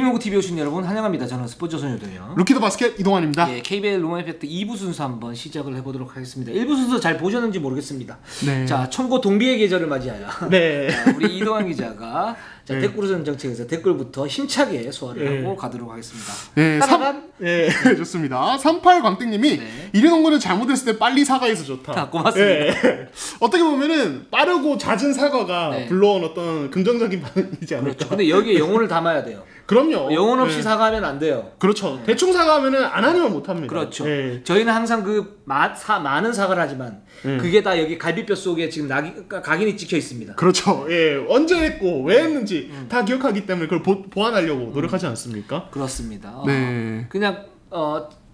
게임연구 TV 오신 여러분 환영합니다. 저는 스포츠 소녀도요. 루키더 바스켓 이동환입니다. 예, KBL 로마 이펙트 2부 순서 한번 시작을 해보도록 하겠습니다. 1부 순서 잘 보셨는지 모르겠습니다. 네. 자, 천고 동비의 계절을 맞이하여 네. 우리 이동환 기자가 자, 네. 댓글우선 정책에서 댓글부터 힘차게 소화를 하고 가도록 하겠습니다. 네, 네, 좋습니다. 38광땡님이 네. 이래놓고는 잘못했을 때 빨리 사과해서 좋다. 아, 고맙습니다. 네. 어떻게 보면은 빠르고 잦은 사과가 네. 불러온 어떤 긍정적인 반응이지 않을까. 그렇죠. 근데 여기에 영혼을 담아야 돼요. 그럼요. 영혼 없이 네. 사과하면 안 돼요. 그렇죠. 대충 사과하면은 안 하면 못 합니다. 그렇죠. 네. 저희는 항상 그 많은 사과를 하지만 그게 다 여기 갈비뼈 속에 지금 각인이 찍혀 있습니다. 그렇죠. 예, 언제 했고 왜 했는지 다 기억하기 때문에 그걸 보완하려고 노력하지 않습니까? 그렇습니다. 네. 그냥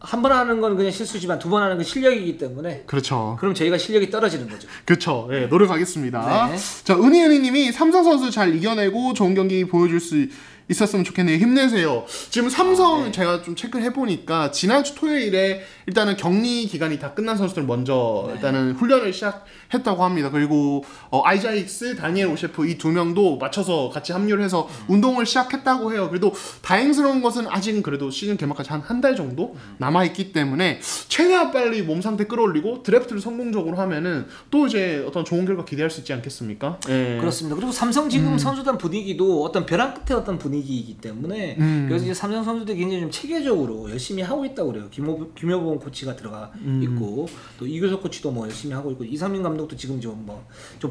한 번 하는 건 그냥 실수지만 두 번 하는 건 실력이기 때문에 그렇죠. 그럼 저희가 실력이 떨어지는 거죠. 그렇죠. 예, 노력하겠습니다. 네. 자, 은희님이 삼성 선수 잘 이겨내고 좋은 경기 보여줄 수 있었으면 좋겠네요. 힘내세요. 지금 삼성 네. 제가 좀 체크를 해보니까 지난주 토요일에 일단은 격리 기간이 다 끝난 선수들 먼저 일단은 훈련을 시작했다고 합니다. 그리고 아이자익스, 다니엘 오셰프 이 두 명도 맞춰서 같이 합류를 해서 운동을 시작했다고 해요. 그래도 다행스러운 것은 아직은 그래도 시즌 개막까지 한 달 정도 남아있기 때문에 최대한 빨리 몸 상태 끌어올리고 드래프트를 성공적으로 하면은 또 이제 어떤 좋은 결과 기대할 수 있지 않겠습니까? 네. 그렇습니다. 그리고 삼성 지금 선수단 분위기도 어떤 벼랑 끝에 어떤 분위기이기 때문에 그래서 이제 삼성 선수들이 굉장히 좀 체계적으로 열심히 하고 있다고 그래요. 김효범 코치가 들어가 있고 또 이규석 코치도 뭐 열심히 하고 있고 이상민 감독도 지금 좀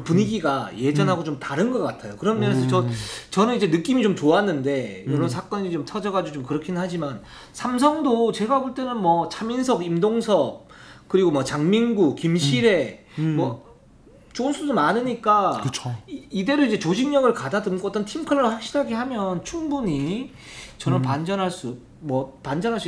분위기가 예전하고 좀 다른 것 같아요. 그런 면에서 저는 이제 느낌이 좀 좋았는데 이런 사건이 좀 터져가지고 좀 그렇긴 하지만 삼성도 제가 볼 때는 뭐 차민석, 임동섭 그리고 뭐 장민구, 김시래 뭐 좋은 수도 많으니까 그쵸. 이대로 이제 조직력을 가다듬고 어떤 팀컬러를 확실하게 하면 충분히 저는 반전할 수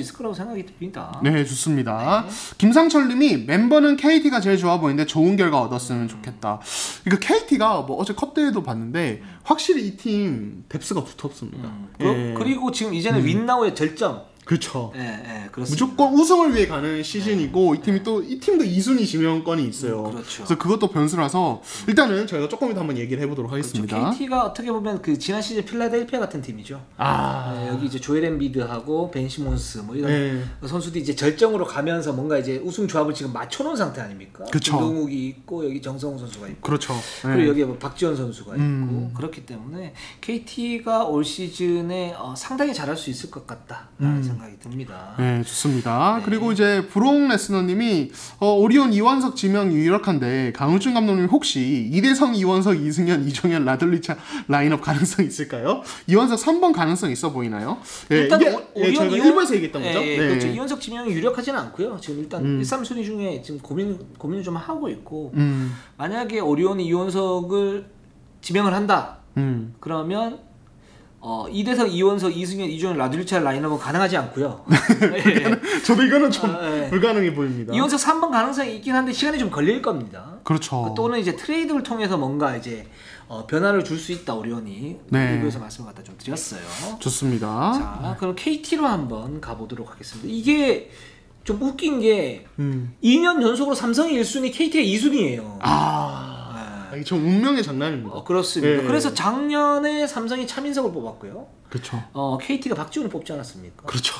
있을 거라고 생각이 듭니다. 네, 좋습니다. 김상철님이 멤버는 KT가 제일 좋아 보이는데 좋은 결과 얻었으면 좋겠다. 그러니까 KT가 뭐 어제 컵 대회도 봤는데 확실히 이 팀 뎁스가 두텁습니다. 그리고 지금 이제는 윈나우의 절정. 그렇죠. 예, 그렇습니다. 무조건 우승을 위해 가는 시즌이고 이 팀도 2순위 지명권이 있어요. 그렇죠. 그래서 그것도 변수라서 일단은 저희가 조금 이따 한번 얘기를 해보도록 하겠습니다. 그렇죠. KT가 어떻게 보면 그 지난 시즌 필라델피아 같은 팀이죠. 여기 이제 조엘 엠비드하고 벤 시몬스 뭐 이런 선수들이 이제 절정으로 가면서 뭔가 이제 우승 조합을 지금 맞춰놓은 상태 아닙니까? 그렇죠. 김동욱이 있고 여기 정성훈 선수가 있고, 그렇죠. 그리고 여기에 뭐 박지원 선수가 있고 그렇기 때문에 KT가 올 시즌에 상당히 잘할 수 있을 것 같다라는 생각이 듭니다. 네, 좋습니다. 그리고 이제 브록 레스너님이 오리온 이원석 지명 유력한데 강우준 감독님 혹시 이대성, 이원석, 이승현, 이종현, 라들리차 라인업 가능성 있을까요? 이원석 3번 가능성 있어 보이나요? 네, 일단 저희가 1부에서 얘기했던 거죠? 네. 그렇죠. 이원석 지명이 유력하지는 않고요. 지금 일단 1, 3순위 중에 지금 고민을 좀 하고 있고 만약에 오리온이 이원석을 지명을 한다. 그러면 이대성, 이원석, 이승현, 이종현, 라들리차 라인업은 가능하지 않고요. 저도 이거는 좀 불가능해 보입니다. 이원석 3번 가능성이 있긴 한데 시간이 좀 걸릴 겁니다. 그렇죠. 또는 이제 트레이드를 통해서 뭔가 이제 변화를 줄 수 있다 오리온이 일부에서 말씀을 갖다 좀 드렸어요. 좋습니다. 자, 그럼 KT로 한번 가보도록 하겠습니다. 이게 좀 웃긴 게 2년 연속으로 삼성이 1순위, KT가 2순위예요. 이게 좀 운명의 장난입니다. 그렇습니다. 그래서 작년에 삼성이 차민석을 뽑았고요. 그렇죠. KT가 박지훈을 뽑지 않았습니까? 그렇죠.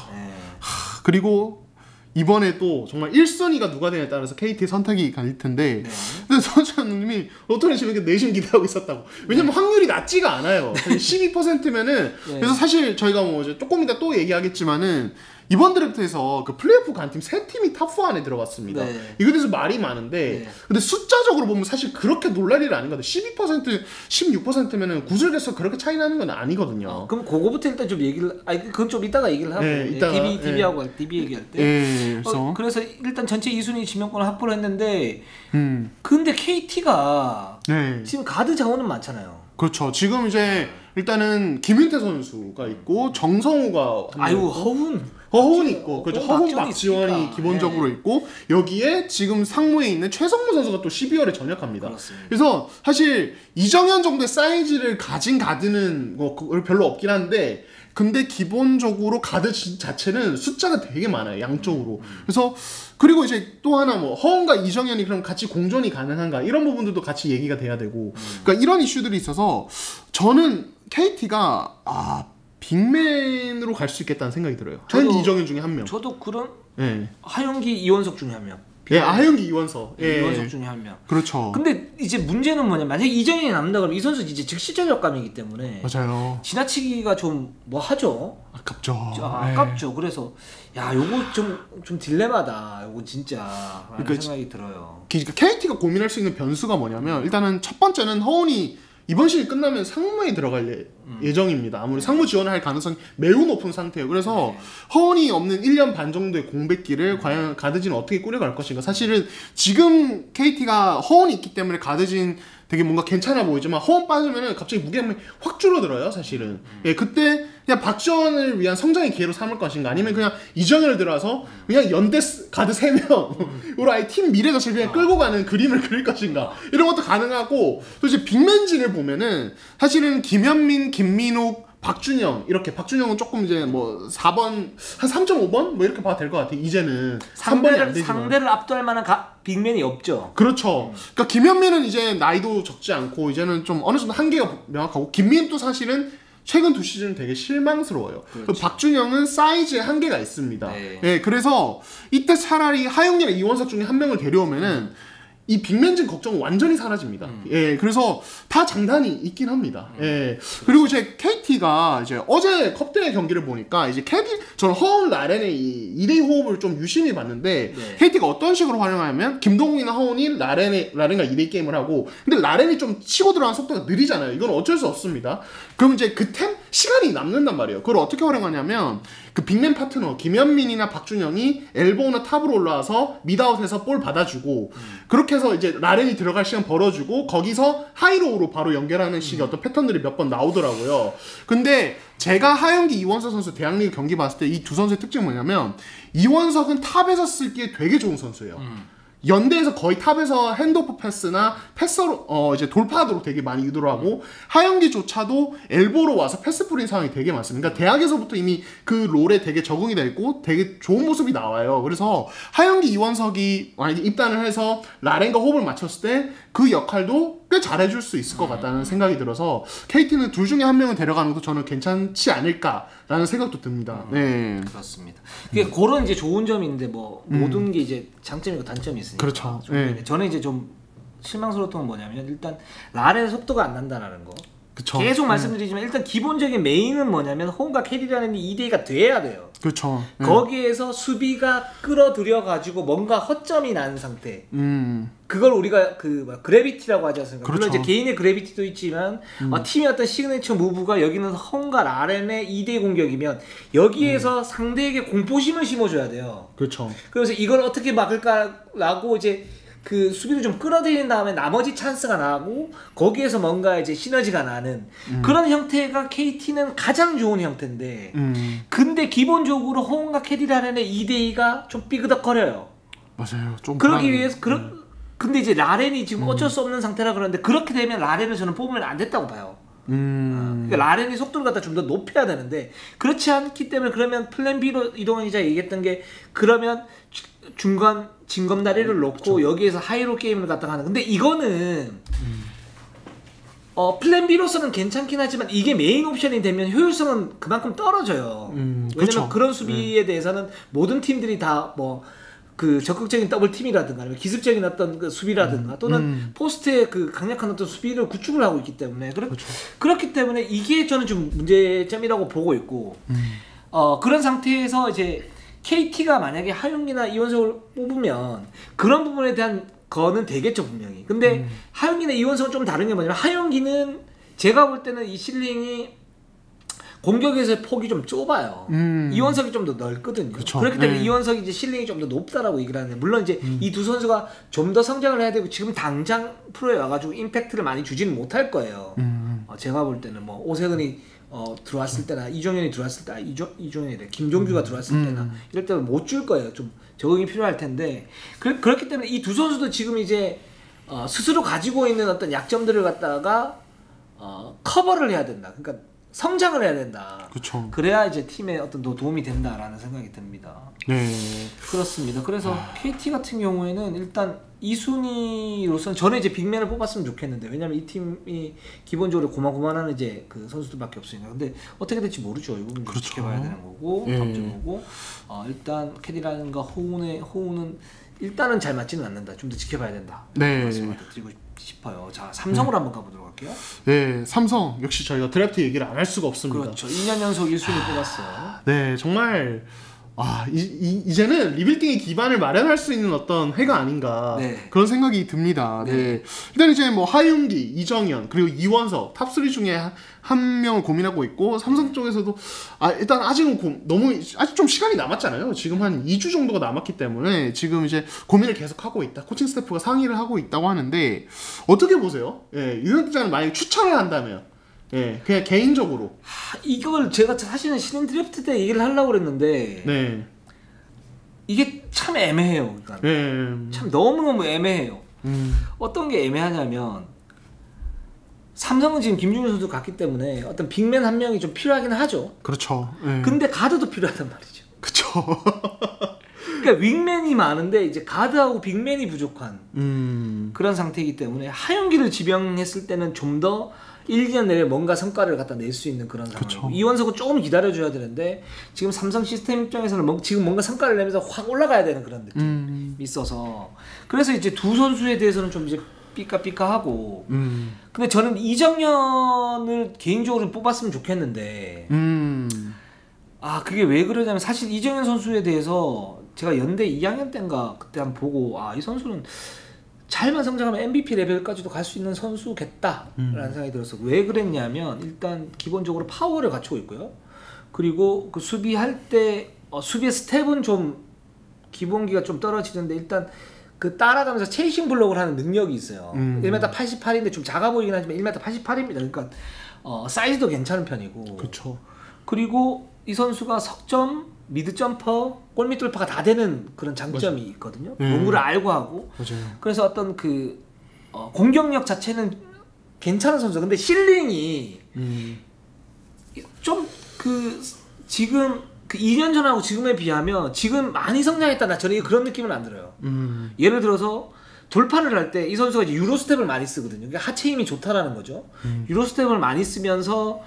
그리고 이번에 또 정말 1순위가 누가 되냐에 따라서 KT 선택이 갈 텐데 근데 선수님이 어떤 식으로 이렇게 내심 기대하고 있었다고. 왜냐면 확률이 낮지가 않아요. 12%면은 그래서 사실 저희가 뭐 이제 조금 이따 또 얘기하겠지만은 이번 드래프트에서 그 플레이오프 간 팀 3팀이 탑4 안에 들어갔습니다. 이거에 대해서 말이 많은데 근데 숫자적으로 보면 사실 그렇게 놀랄 일은 아닌 것 같아요. 12%, 16%면은 구슬돼서 그렇게 차이 나는 건 아니거든요. 그럼 그거부터 일단 좀 얘기를 그건 좀 이따가 얘기를 하고 DB 얘기할 때 그래서 일단 전체 2순위 지명권을 확보를 했는데 근데 KT가 지금 가드 자원은 많잖아요. 그렇죠. 지금 이제 일단은 김윤태 선수가 있고 정성우가 허훈 있고 그렇죠. 허훈 박지원이 기본적으로 있고 여기에 지금 상무에 있는 최성무 선수가 또 12월에 전역합니다. 그렇습니다. 그래서 사실 이정현 정도의 사이즈를 가진 가드는 뭐 별로 없긴 한데 근데 기본적으로 가드 자체는 숫자가 되게 많아요. 양쪽으로. 그래서 그리고 이제 또 하나 뭐 허은과 이정현이 그럼 같이 공존이 가능한가 이런 부분들도 같이 얘기가 돼야 되고 그러니까 이런 이슈들이 있어서 저는 KT가 빅맨으로 갈 수 있겠다는 생각이 들어요. 하영기 이정현 중에 한 명. 저도 그런 예. 하영기 이원석 중에 한 명. 예, 하영기 이원석. 예. 이원석 중에 한 명. 그렇죠. 근데 이제 문제는 뭐냐면 만약에 이정현이 남는다 그러면 이 선수 이제 즉시 저력감이기 때문에 맞아요. 지나치기가 좀 뭐 하죠. 아깝죠. 아깝죠. 그래서 야, 요거 좀 딜레마다. 요거 진짜 그러니까 생각이 들어요. KT가 고민할 수 있는 변수가 뭐냐면 일단은 첫 번째는 허훈이 이번 시즌 끝나면 상무에 들어갈 예정입니다. 아무리 상무 지원을 할 가능성이 매우 높은 상태예요. 그래서 허훈이 없는 1년 반 정도의 공백기를 과연 가드진은 어떻게 꾸려갈 것인가. 사실은 지금 KT가 허훈이 있기 때문에 가드진 되게 뭔가 괜찮아 보이지만 허훈 빠지면은 갑자기 무게감이 확 줄어들어요. 사실은. 예, 그때 그냥 박지원을 위한 성장의 기회로 삼을 것인가, 아니면 그냥 이정현을 들어서 그냥 연대 가드 3명으로 아예 팀 미래 자체를 그냥 끌고 가는 그림을 그릴 것인가, 이런 것도 가능하고. 또 이제 빅맨진을 보면은 사실은 김현민, 김민욱, 박준영, 이렇게 박준영은 조금 이제 뭐 4번 한 3.5번 뭐 이렇게 봐도 될 것 같아요. 이제는 3번이 안 되지만 상대를 압도할 만한 빅맨이 없죠. 그렇죠. 그러니까 김현민은 이제 나이도 적지 않고 이제는 좀 어느 정도 한계가 명확하고, 김민도 사실은 최근 2시즌은 되게 실망스러워요. 그렇죠. 박준영은 사이즈에 한계가 있습니다. 네. 예, 그래서 이때 차라리 하영이나 이원석 중에 한 명을 데려오면은 이 빅맨진 걱정은 완전히 사라집니다. 예, 그래서 다 장단이 있긴 합니다. 예, 그리고 이제 KT가 이제 어제 컵대회 경기를 보니까 이제 저는 허훈 라렌의 이 2대2 호흡을 좀 유심히 봤는데, 네. KT가 어떤 식으로 활용하냐면 김동욱이나 허훈이 라렌과 2대2 게임을 하고, 근데 라렌이 좀 치고 들어가는 속도가 느리잖아요. 이건 어쩔 수 없습니다. 그럼 이제 시간이 남는단 말이에요. 그걸 어떻게 활용하냐면 그 빅맨 파트너 김현민이나 박준영이 엘보나 탑으로 올라와서 미드아웃에서 볼 받아주고, 그렇게 해서 이제 라렌이 들어갈 시간 벌어주고 거기서 하이로우로 바로 연결하는 식의 어떤 패턴들이 몇 번 나오더라고요. 근데 제가 하영기 이원석 선수 대학리그 경기 봤을 때 이 두 선수의 특징이 뭐냐면, 이원석은 탑에서 쓰기에 되게 좋은 선수예요. 연대에서 거의 탑에서 핸드오프 패스나 패서로 이제 돌파하도록 되게 많이 유도를 하고, 하영기조차도 엘보로 와서 패스 뿌린 상황이 되게 많습니다. 그러니까 대학에서부터 이미 그 롤에 되게 적응이 돼 있고 되게 좋은 모습이 나와요. 그래서 하영기 이원석이 만약에 입단을 해서 라렌과 호흡을 맞췄을 때 그 역할도 꽤 잘해줄 수 있을 것 같다는 생각이 들어서 KT는 둘 중에 한 명을 데려가는 것도 저는 괜찮지 않을까라는 생각도 듭니다. 네, 그렇습니다. 그런 이제 좋은 점이 있는데 뭐 모든 게 이제 장점이고 단점이 있으니까. 그렇죠. 네. 저는 이제 좀 실망스러웠던 건 뭐냐면, 일단 라렌 속도가 안 난다라는 거. 그쵸. 계속 말씀드리지만 일단 기본적인 메인은 뭐냐면 호흡과 캐리라는이 2대2가 돼야 돼요. 그렇죠. 거기에서 수비가 끌어들여 가지고 뭔가 허점이 나는 상태. 그걸 우리가 그래비티라고 하지 않습니까? 그렇죠. 물론 이제 개인의 그래비티도 있지만 팀의 어떤 시그니처 무브가, 여기는 허웅과 라렌의 2대2 공격이면 여기에서 상대에게 공포심을 심어줘야 돼요. 그렇죠. 그래서 이걸 어떻게 막을까라고 이제 그 수비를 좀 끌어들인 다음에 나머지 찬스가 나고 거기에서 뭔가 이제 시너지가 나는 그런 형태가 KT는 가장 좋은 형태인데, 근데 기본적으로 호응과 캐리라렌의 2대2가 좀 삐그덕거려요. 맞아요. 좀 그러기 위해서 근데 이제 라렌이 지금 어쩔 수 없는 상태라 그러는데, 그렇게 되면 라렌을 저는 뽑으면 안 됐다고 봐요. 그러니까 라렌이 속도를 갖다 좀 더 높여야 되는데, 그렇지 않기 때문에 그러면 플랜 B로 이동환 기자 얘기했던 게, 그러면 중간 징검다리를 놓고 그쵸. 여기에서 하이로 게임을 갖다가 하는. 근데 이거는 플랜 B로서는 괜찮긴 하지만 이게 메인 옵션이 되면 효율성은 그만큼 떨어져요. 왜냐면 그쵸. 그런 수비에 대해서는 모든 팀들이 다 뭐 그 적극적인 더블 팀이라든가 아니면 기습적인 어떤 그 수비라든가 또는 포스트의 그 강력한 어떤 수비를 구축을 하고 있기 때문에 그렇기 때문에 이게 저는 좀 문제점이라고 보고 있고, 그런 상태에서 이제 KT가 만약에 하윤기나 이원석을 뽑으면 그런 부분에 대한 거는 되겠죠 분명히. 근데 하윤기나 이원석은 좀 다른 게 뭐냐면, 하윤기는 제가 볼 때는 이 실링이 공격에서의 폭이 좀 좁아요. 이원석이 좀 더 넓거든요. 그쵸. 그렇기 때문에 이원석이 이제 실링이 좀 더 높다라고 얘기를 하는데, 물론 이제 이 두 선수가 좀 더 성장을 해야 되고 지금 당장 프로에 와가지고 임팩트를 많이 주지는 못할 거예요. 제가 볼 때는 뭐 오세근이 들어왔을 때나 이종현이 들어왔을 때, 이종현이래 김종규가 들어왔을 때나 이럴 때는 못 줄 거예요. 좀 적응이 필요할 텐데, 그렇기 때문에 이 두 선수도 지금 이제 스스로 가지고 있는 어떤 약점들을 갖다가 커버를 해야 된다. 그러니까 성장을 해야 된다. 그쵸. 그래야 이제 팀에 어떤 도움이 된다라는 생각이 듭니다. 네. 그렇습니다. 그래서 KT 같은 경우에는 일단 2순위로서는 저는 이제 빅맨을 뽑았으면 좋겠는데, 왜냐면 이 팀이 기본적으로 고만고만한 이제 그 선수들밖에 없으니까. 근데 어떻게 될지 모르죠. 이 부분 그렇죠. 지켜봐야 되는 거고, 다음 주 보고. 일단 캐디라는가 호우는 일단은 잘 맞지는 않는다. 좀 더 지켜봐야 된다. 네. 말씀을 드리고 싶어요. 자, 삼성으로 한번 가보도록 할게요. 네, 삼성 역시 저희가 드래프트 얘기를 안 할 수가 없습니다. 그렇죠. 2년 연속 1순위 뽑았어요. 네, 정말 이제는 리빌딩의 기반을 마련할 수 있는 어떤 해가 아닌가 그런 생각이 듭니다. 네. 일단 이제 뭐 하윤기, 이정현 그리고 이원석 탑3 중에 한 명을 고민하고 있고, 삼성 쪽에서도 일단 아직은 아직 좀 시간이 남았잖아요. 지금 한 2주 정도가 남았기 때문에 지금 이제 고민을 계속 하고 있다. 코칭 스태프가 상의를 하고 있다고 하는데, 어떻게 보세요? 유현 기자는 만약에 추천을 한다면 그냥 개인적으로 이걸 제가 사실은 신인 드래프트 때 얘기를 하려고 그랬는데 이게 참 애매해요. 그러니까 참 너무너무 애매해요. 어떤 게 애매하냐면, 삼성은 지금 김준일 선수 갔기 때문에 어떤 빅맨 한 명이 좀 필요하긴 하죠. 그렇죠. 근데 가드도 필요하단 말이죠. 그렇죠. 그러니까 윙맨이 많은데 이제 가드하고 빅맨이 부족한 그런 상태이기 때문에 하윤기를 지명했을 때는 좀 더 1, 2년 내에 뭔가 성과를 갖다 낼 수 있는 그런 상황이고, 이원석은 조금 기다려줘야 되는데 지금 삼성 시스템 입장에서는 지금 뭔가 성과를 내면서 확 올라가야 되는 그런 느낌이 있어서, 그래서 이제 두 선수에 대해서는 좀 이제 삐까삐까하고. 근데 저는 이정현을 개인적으로 뽑았으면 좋겠는데 그게 왜 그러냐면, 사실 이정현 선수에 대해서 제가 연대 2학년 때인가 그때 한번 보고 이 선수는 잘만 성장하면 MVP 레벨까지도 갈 수 있는 선수겠다라는 생각이 들어서. 왜 그랬냐면, 일단 기본적으로 파워를 갖추고 있고요. 그리고 그 수비할 때 수비의 스텝은 좀 기본기가 좀 떨어지는데, 일단 그 따라가면서 체이싱 블록을 하는 능력이 있어요. 1m 88인데 좀 작아 보이긴 하지만 1m 88입니다. 그러니까 사이즈도 괜찮은 편이고. 그렇죠. 그리고 이 선수가 석점, 미드 점퍼, 골밑 돌파가 다 되는 그런 장점이 있거든요. 농구를 알고 하고. 그래서 어떤 그 공격력 자체는 괜찮은 선수. 근데 실링이 좀 지금 2년 전하고 지금에 비하면 지금 많이 성장했다. 저는 그런 느낌은 안 들어요. 예를 들어서 돌파를 할 때 이 선수가 이제 유로 스텝을 많이 쓰거든요. 그러니까 하체 힘이 좋다라는 거죠. 유로 스텝을 많이 쓰면서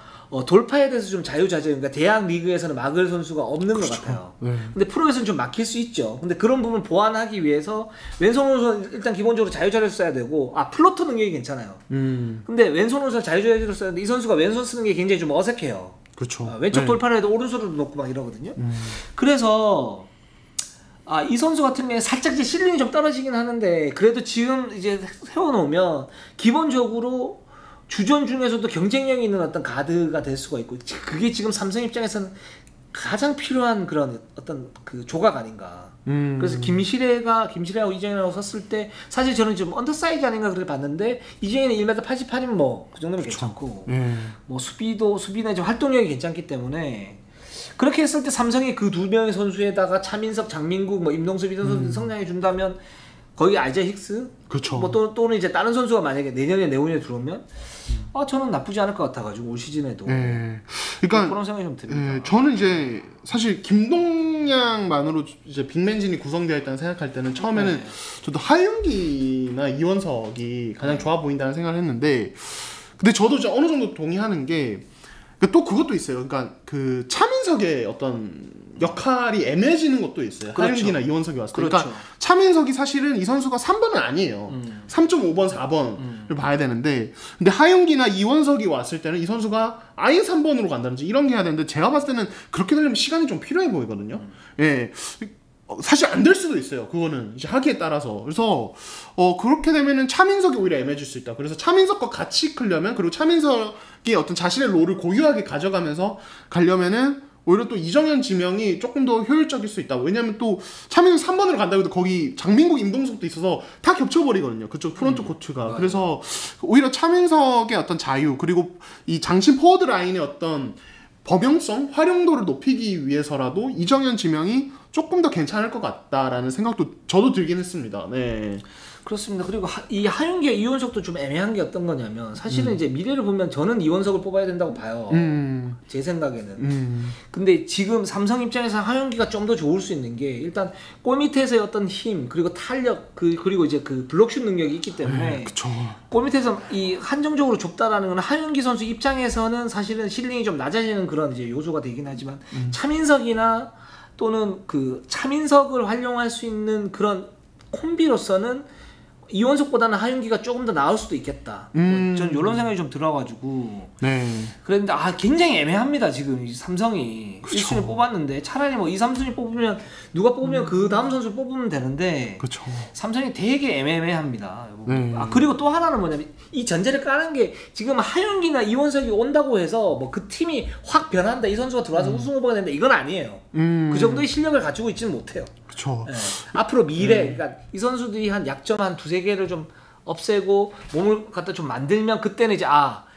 돌파에 대해서 좀 자유자재. 그러니까 대학 리그에서는 막을 선수가 없는 것 같아요. 근데 프로에서는 좀 막힐 수 있죠. 근데 그런 부분 보완하기 위해서 왼손으로 일단 기본적으로 자유자재를 써야 되고, 플로터 능력이 괜찮아요. 근데 왼손으로 자유자재를 써야 되는데 이 선수가 왼손 쓰는 게 굉장히 좀 어색해요. 그렇죠. 왼쪽 돌파를 해도 오른손으로 놓고 막 이러거든요. 그래서 이 선수 같은 경우에 살짝 이제 실링이 좀 떨어지긴 하는데, 그래도 지금 이제 세워놓으면 기본적으로 주전 중에서도 경쟁력이 있는 어떤 가드가 될 수가 있고, 그게 지금 삼성 입장에서는 가장 필요한 그런 어떤 그 조각 아닌가. 그래서 김시래하고 이정현하고 섰을 때 사실 저는 좀 언더사이즈 아닌가 그렇게 봤는데, 이정현이 1m 88이면 뭐 그 정도면 괜찮고, 뭐 수비나 좀 활동력이 괜찮기 때문에, 그렇게 했을 때 삼성이 그 두 명의 선수에다가 차민석, 장민국, 뭐 임동섭 이런 선수 성장해 준다면, 거기 아이자 힉스, 그렇죠. 뭐 또는 이제 다른 선수가 만약에 내후년에 들어오면 저는 나쁘지 않을 것 같아가지고 올 시즌에도. 그러니까 그런 생각이 좀 듭니다. 저는 이제 사실 김동량만으로 이제 빅맨진이 구성되어 있다는 생각할 때는 처음에는 저도 하윤기나 이원석이 가장 좋아 보인다는 생각을 했는데, 근데 저도 이제 어느 정도 동의하는 게, 또 그것도 있어요. 그러니까 그 차민석의 어떤 역할이 애매해지는 것도 있어요. 하윤기나 이원석이 왔을 때. 그러니까 차민석이 사실은 이 선수가 3번은 아니에요. 3.5번, 4번을 봐야 되는데, 근데 하윤기나 이원석이 왔을 때는 이 선수가 아예 3번으로 간다든지 이런 게 해야 되는데, 제가 봤을 때는 그렇게 되려면 시간이 좀 필요해 보이거든요. 사실 안 될 수도 있어요. 그거는 이제 하기에 따라서. 그래서 그렇게 되면은 차민석이 오히려 애매해질 수 있다. 그래서 차민석과 같이 크려면, 그리고 차민석이 어떤 자신의 롤을 고유하게 가져가면서 가려면은 오히려 또 이정현 지명이 조금 더 효율적일 수 있다. 왜냐면 또 차민석 3번으로 간다고 해도 거기 장민국, 임동석도 있어서 다 겹쳐버리거든요. 그쪽 프론트 코트가. 그래서 오히려 차민석의 어떤 자유, 그리고 이 장신 포워드 라인의 어떤 범용성, 활용도를 높이기 위해서라도 이정현 지명이 조금 더 괜찮을 것 같다라는 생각도 저도 들긴 했습니다. 네. 그렇습니다. 그리고 이 하윤기와 이원석도 좀 애매한 게 어떤 거냐면 사실은 이제 미래를 보면 저는 이원석을 뽑아야 된다고 봐요. 제 생각에는. 근데 지금 삼성 입장에서 하윤기가 좀 더 좋을 수 있는 게 일단 골 밑에서의 어떤 힘 그리고 탄력 그리고 이제 그 블록슛 능력이 있기 때문에 그쵸. 골 밑에서 이 한정적으로 좁다라는 건 하윤기 선수 입장에서는 사실은 실링이 좀 낮아지는 그런 이제 요소가 되긴 하지만 차민석이나 또는 그 차민석을 활용할 수 있는 그런 콤비로서는 이원석보다는 하윤기가 조금 더 나을 수도 있겠다. 전 이런 생각이 좀 들어가지고. 네. 그런데 굉장히 애매합니다. 지금 이 삼성이 그쵸. 1순위 뽑았는데 차라리 뭐 2, 3순위 뽑으면 누가 뽑으면 그 다음 선수 뽑으면 되는데 그쵸. 삼성이 되게 애매합니다. 네. 그리고 또 하나는 뭐냐면 이 전제를 까는 게 지금 하윤기나 이원석이 온다고 해서 뭐 그 팀이 확 변한다. 이 선수가 들어와서 우승 후보가 된다. 이건 아니에요. 그 정도의 실력을 가지고 있지는 못해요. 그쵸. 네. 앞으로 미래, 그러니까 이 선수들이 한 약점 한 두세 개를 좀 없애고 몸을 갖다 좀 만들면 그때는 이제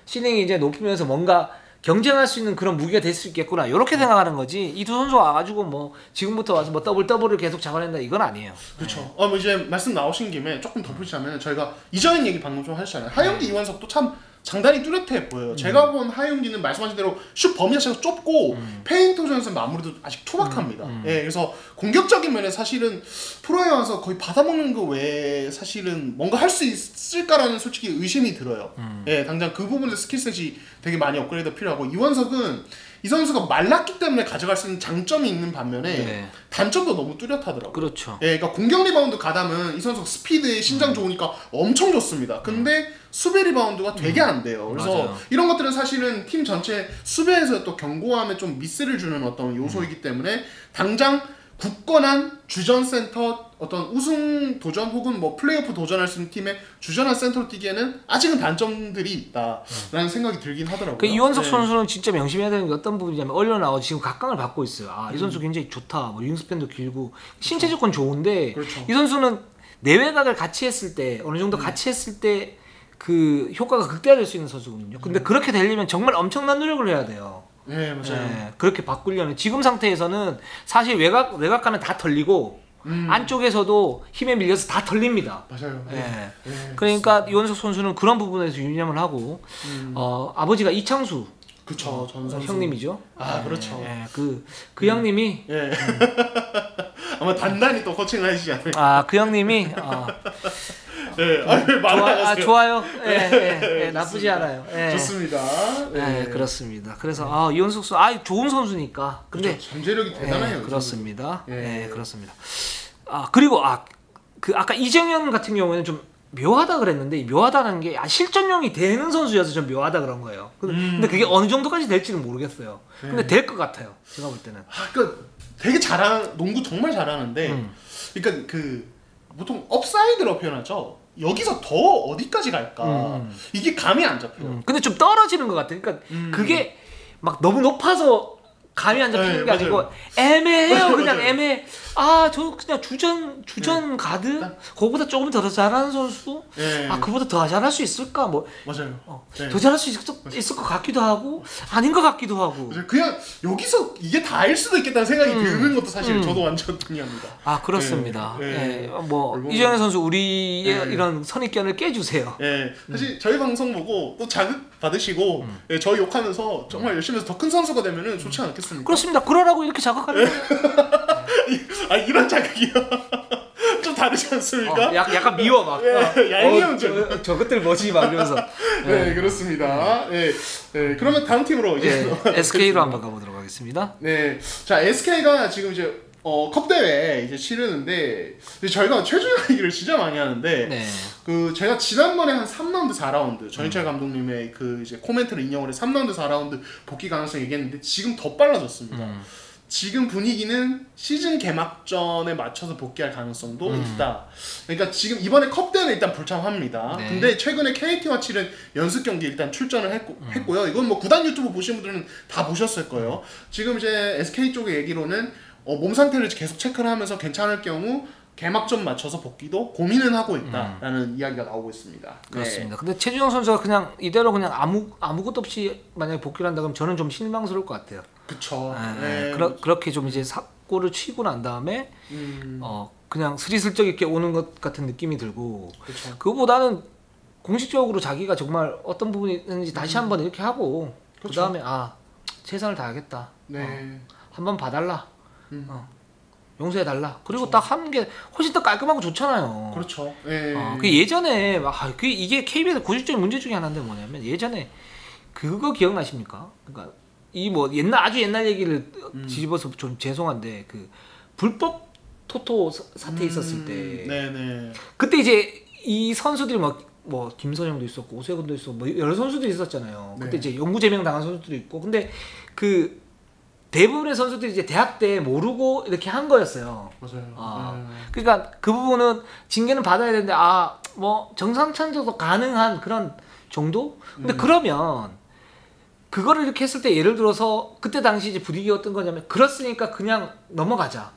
실링이 이제 높으면서 뭔가 경쟁할 수 있는 그런 무기가 될 수 있겠구나 이렇게 생각하는 거지. 이 두 선수가 와가지고 뭐 지금부터 와서 뭐 더블을 계속 잡아낸다 이건 아니에요. 그렇죠. 뭐 이제 말씀 나오신 김에 조금 덧붙이자면 저희가 이전엔 얘기 방금 좀 하셨잖아요. 하윤기 이원석도 참 장단이 뚜렷해 보여요. 제가 본 하윤기는 말씀하신 대로 슛 범위 자체가 좁고 페인트전에서 마무리도 아직 투박합니다. 예, 그래서 공격적인 면에 사실은 프로에 와서 거의 받아먹는 거 외에 사실은 뭔가 할 수 있을까라는 솔직히 의심이 들어요. 예, 당장 그 부분에서 스킬셋이 되게 많이 업그레이드 필요하고 이원석은 이 선수가 말랐기 때문에 가져갈 수 있는 장점이 있는 반면에 단점도 너무 뚜렷하더라고요. 그렇죠. 예, 그러니까 공격 리바운드 가담은 이 선수 스피드에 신장 좋으니까 엄청 좋습니다. 근데 수비 리바운드가 되게 안 돼요. 그래서 맞아요. 이런 것들은 사실은 팀 전체 수비에서 또 견고함에 좀 미스를 주는 어떤 요소이기 때문에 당장 굳건한 주전 센터 어떤 우승 도전 혹은 뭐 플레이오프 도전할 수 있는 팀의 주전한 센터로 뛰기에는 아직은 단점들이 있다라는 생각이 들긴 하더라고요. 그 이원석 선수는 진짜 명심해야 되는 게 어떤 부분이냐면 얼려 나와 지금 각광을 받고 있어요. 이 선수 굉장히 좋다. 뭐 윙스팬도 길고 신체 조건 좋은데 그렇죠. 이 선수는 내외각을 같이 했을 때 어느 정도 같이 했을 때 그 효과가 극대화될 수 있는 선수거든요. 근데 그렇게 되려면 정말 엄청난 노력을 해야 돼요. 네, 맞아요. 네, 그렇게 바꾸려면 지금 상태에서는 사실 외곽가면 다 털리고 안쪽에서도 힘에 밀려서 다 털립니다. 맞아요. 네. 그러니까 이원석 선수는 그런 부분에서 유념을 하고 아버지가 이창수 그쵸, 전 선수 형님이죠. 그렇죠. 네, 그 형님이 아마 단단히 또 코칭을 하시지 않을까. 그 형님이 좋아요. 나쁘지 않아요. 좋습니다. 그렇습니다. 그래서 이원석 선수 좋은 선수니까. 근데 그렇죠. 잠재력이 대단해요. 그렇습니다. 그렇습니다. 그리고 그 아까 이정현 같은 경우에는 좀 묘하다 그랬는데 묘하다는 게 실전용이 되는 선수여서 좀 묘하다 그런 거예요. 근데 그게 어느 정도까지 될지는 모르겠어요. 근데 될 것 같아요. 제가 볼 때는. 그러니까 되게 농구 정말 잘하는데, 그러니까 그 보통 업사이드로 표현하죠. 여기서 더 어디까지 갈까? 이게 감이 안 잡혀요. 근데 좀 떨어지는 것 같아요. 그러니까 그게 막 너무 높아서 감이 안 잡히는 게 아니고 애매해요. 맞아요, 그냥 맞아요. 애매해. 저 그냥 주전 가드? 그거보다 조금 더 잘하는 선수? 그보다 더 잘할 수 있을까? 뭐 맞아요. 더 잘할 수 있을 것 같기도 하고 아닌 것 같기도 하고. 그냥 여기서 이게 다일 수도 있겠다는 생각이 드는 것도 사실 저도 완전 동의합니다. 그렇습니다. 뭐 이정현 선수 우리의 이런 선입견을 깨주세요. 사실 저희 방송 보고 또 자극 받으시고 저희 욕하면서 정말 열심히 해서 더 큰 선수가 되면은 좋지 않겠습니까? 그렇습니다. 그러라고 이렇게 자극하는 거예요. 이런 자극이요. 좀 다르지 않습니까? 약간 미워 막. 얄미운 저것들 뭐지 막 이러면서. 그렇습니다. 그러면 다음 팀으로 이제 SK로 한번 가보도록 하겠습니다. 자 SK가 지금 이제 컵 대회 이제 치르는데 저희가 최종의 얘기를 진짜 많이 하는데 그 제가 지난번에 한 3라운드 4라운드 전희철 감독님의 그 이제 코멘트를 인용을 해서 3라운드 4라운드 복귀 가능성 얘기했는데 지금 더 빨라졌습니다. 지금 분위기는 시즌 개막전에 맞춰서 복귀할 가능성도 있다. 그러니까 지금 이번에 컵 대회는 일단 불참합니다. 근데 최근에 KT와 치른 연습 경기 일단 출전을 했고요. 이건 뭐 구단 유튜브 보신 분들은 다 보셨을 거예요. 지금 이제 SK 쪽의 얘기로는 몸 상태를 계속 체크를 하면서 괜찮을 경우 개막전 맞춰서 복귀도 고민은 하고 있다라는 이야기가 나오고 있습니다. 그렇습니다. 근데 최준영 선수가 그냥 이대로 그냥 아무것도 없이 만약에 복귀를 한다 그러면 저는 좀 실망스러울 것 같아요. 그쵸. 그렇게 좀 이제 사고를 치고 난 다음에 그냥 스리슬쩍 이렇게 오는 것 같은 느낌이 들고 그쵸. 그거보다는 공식적으로 자기가 정말 어떤 부분이 있는지 다시 한번 이렇게 하고 그 다음에 최선을 다하겠다. 한번 봐달라. 용서해달라. 그리고 딱 하는 게 훨씬 더 깔끔하고 좋잖아요. 그렇죠. 그 예전에 이게 KBS 고질적인 문제 중에 하나인데 뭐냐면 예전에 그거 기억나십니까? 그러니까 이 뭐 아주 옛날 얘기를 뒤집어서 좀 죄송한데 그 불법 토토 사태 있었을 때 그때 이제 이 선수들이 뭐 김선영도 있었고 오세근도 있었고 뭐 여러 선수들이 있었잖아요. 그때 이제 영구 제명 당한 선수들도 있고 근데 그 대부분의 선수들이 이제 대학 때 모르고 이렇게 한 거였어요. 맞아요. 그러니까 그 부분은 징계는 받아야 되는데 뭐 정상찬조도 가능한 그런 정도? 근데 그러면 그거를 이렇게 했을 때 예를 들어서 그때 당시 이제 분위기가 어떤 거냐면 그렇으니까 그냥 넘어가자.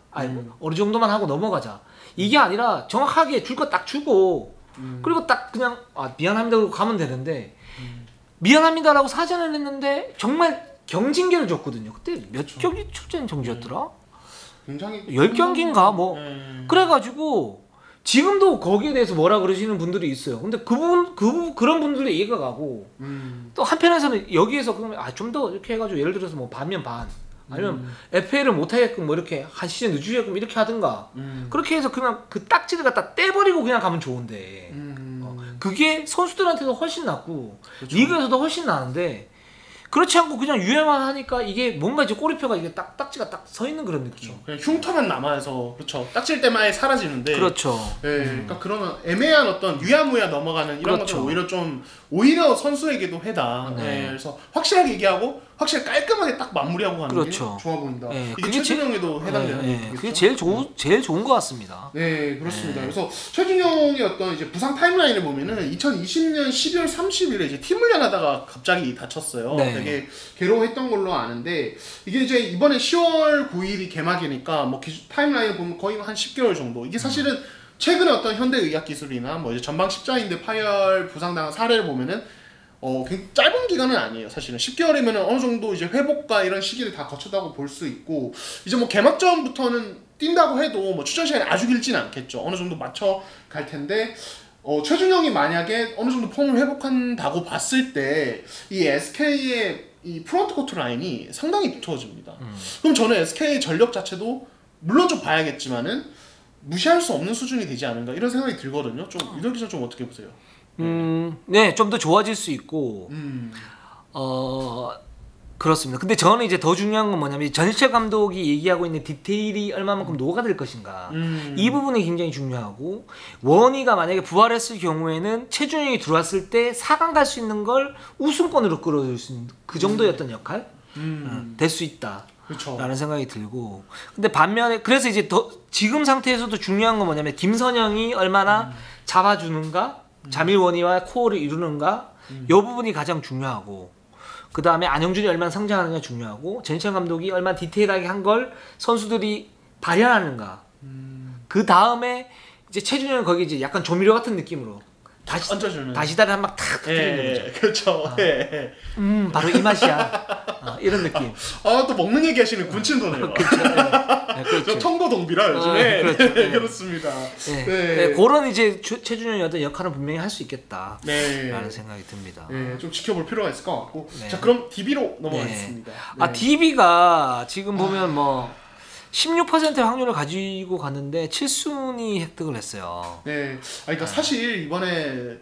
어느 정도만 하고 넘어가자. 이게 아니라 정확하게 줄 거 딱 주고 그리고 딱 그냥 미안합니다 그러고 가면 되는데 미안합니다라고 사전을 했는데 정말 경징계를 줬거든요. 그때 몇 경기 출전 정지였더라? 굉장히 10경기인가 뭐 그래가지고 지금도 거기에 대해서 뭐라 그러시는 분들이 있어요. 근데 그런 분들도 이해가 가고 또 한편에서는 여기에서 그러면 좀 더 이렇게 해가지고 예를 들어서 뭐 반면 반 아니면 FA를 못하게끔 뭐 이렇게 한 시즌 늦추게끔 이렇게 하든가 그렇게 해서 그냥 그 딱지를 갖다 떼버리고 그냥 가면 좋은데 그게 선수들한테도 훨씬 낫고 리그에서도 훨씬 나은데 그렇지 않고 그냥 유행만 하니까 이게 뭔가 이제 꼬리표가 이게 딱지가 딱 서 있는 그런 느낌. 그냥 흉터만 남아서 그렇죠. 딱질 때만 사라지는데. 그렇죠. 그러니까 그런 애매한 어떤 유야무야 넘어가는 이런 것들 오히려 선수에게도 해당. 그래서 확실하게 얘기하고 확실히 깔끔하게 딱 마무리하고 가는 게 좋아 보인다. 이게 최준영에도 해당되는 그게 제일 좋은 것 같습니다. 네, 그렇습니다. 그래서 최준영의 어떤 이제 부상 타임라인을 보면은 2020년 12월 30일에 이제 팀 훈련하다가 갑자기 다쳤어요. 되게 괴로워했던 걸로 아는데 이게 이제 이번에 10월 9일이 개막이니까 뭐 타임라인을 보면 거의 한 10개월 정도. 이게 사실은 최근에 어떤 현대의학 기술이나 뭐 이제 전방 십자인대 파열 부상당한 사례를 보면은 굉장히 짧은 기간은 아니에요. 사실은 10개월이면 어느 정도 이제 회복과 이런 시기를 다 거쳤다고 볼 수 있고 이제 뭐 개막전부터는 뛴다고 해도 뭐 출전 시간이 아주 길지는 않겠죠. 어느 정도 맞춰 갈 텐데 최준영이 만약에 어느 정도 폼을 회복한다고 봤을 때 이 SK의 이 프론트 코트 라인이 상당히 두터워집니다. 그럼 저는 SK의 전력 자체도 물론 좀 봐야겠지만은 무시할 수 없는 수준이 되지 않은가 이런 생각이 들거든요. 좀 유덕 기자 좀 어떻게 보세요? 네, 좀 더 좋아질 수 있고 그렇습니다. 근데 저는 이제 더 중요한 건 뭐냐면 전희철 감독이 얘기하고 있는 디테일이 얼마만큼 녹아들 것인가 이 부분이 굉장히 중요하고 원희가 만약에 부활했을 경우에는 최준영이 들어왔을 때 4강 갈 수 있는 걸 우승권으로 끌어줄 수 있는 그 정도의 어떤 역할 될 수 있다. 그쵸. 라는 생각이 들고 근데 반면에 그래서 이제 지금 상태에서도 중요한 건 뭐냐면 김선영이 얼마나 잡아주는가 자밀원희와 코어를 이루는가 이 부분이 가장 중요하고 그 다음에 안영준이 얼마나 성장하느냐 중요하고 전희철 감독이 얼마나 디테일하게 한 걸 선수들이 발현하는가 그 다음에 이제 최준영은 거기 이제 약간 조미료 같은 느낌으로 다시 다리 한 막 탁 터뜨리는 거죠. 그렇죠. 바로 이 맛이야. 이런 느낌. 또 먹는 얘기 하시는 군침 도네요. 그렇죠. 저 청도동비라 요즘에. 그렇죠. 그렇습니다. 그런 이제 최준영의 어떤 역할은 분명히 할 수 있겠다. 라는 생각이 듭니다. 좀 지켜볼 필요가 있을 것 같고. 자, 그럼 DB로 넘어가겠습니다. DB가 지금 보면 뭐 16%의 확률을 가지고 갔는데 7순위 획득을 했어요. 그러니까 사실 이번에